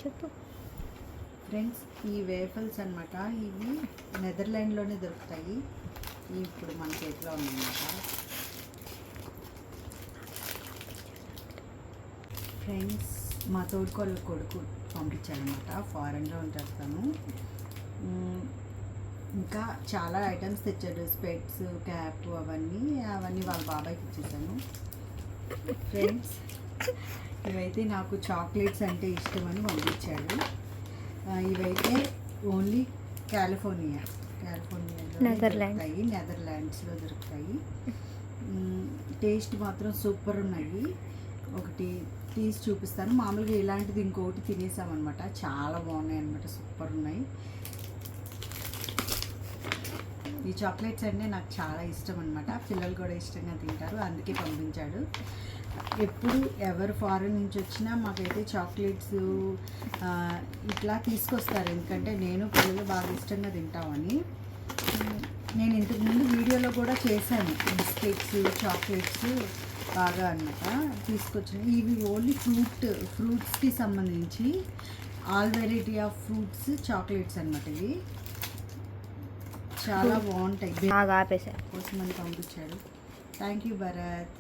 చెప్పు ఫ్రెండ్స్, ఈ వేఫల్స్ అన్నమాట. ఇవి నెదర్లాండ్లోనే దొరుకుతాయి. ఇవి ఇప్పుడు మన చేతిలో ఉన్నాయన్నమాట. ఫ్రెండ్స్, మా తోడుకోళ్ళ కొడుకు పంపించాడనమాట. ఫారెన్లో ఉంటారు తను. ఇంకా చాలా ఐటమ్స్ తెచ్చాడు. స్పెట్స్, క్యాప్, అవన్నీ వాళ్ళ బాబాయ్కి ఇచ్చేసాను. ఫ్రెండ్స్, ఇవైతే నాకు చాక్లెట్స్ అంటే ఇష్టమని పంపించాడు. ఇవైతే ఓన్లీ కాలిఫోర్నియాలో దొరుకుతాయి, నెదర్లాండ్స్లో దొరుకుతాయి. టేస్ట్ మాత్రం సూపర్ ఉన్నాయి. ఒకటి తీసి చూపిస్తాను. మామూలుగా ఇలాంటిది ఇంకొకటి తినేసామన్నమాట. చాలా బాగున్నాయి అన్నమాట, సూపర్ ఉన్నాయి. ఈ చాక్లెట్స్ అంటే నాకు చాలా ఇష్టం అనమాట. పిల్లలు కూడా ఇష్టంగా తింటారు, అందుకే పంపించాడు. ఎప్పుడు ఎవరు ఫారెన్ నుంచి వచ్చినా మాకైతే చాక్లెట్స్ ఇట్లా తీసుకొస్తారు. ఎందుకంటే నేను పిల్లలు బాగా ఇష్టంగా తింటామని. నేను ఇంతకుముందు వీడియోలో కూడా చేశాను. బిస్కెట్స్, చాక్లెట్స్ బాగా అన్నమాట తీసుకొచ్చిన. ఇవి ఓన్లీ ఫ్రూట్స్కి సంబంధించి all variety of fruits chocolates అన్నమాట. ఇవి చాలా బాగుంటాయి. కోసమని పంపించాడు. Thank you Bharat.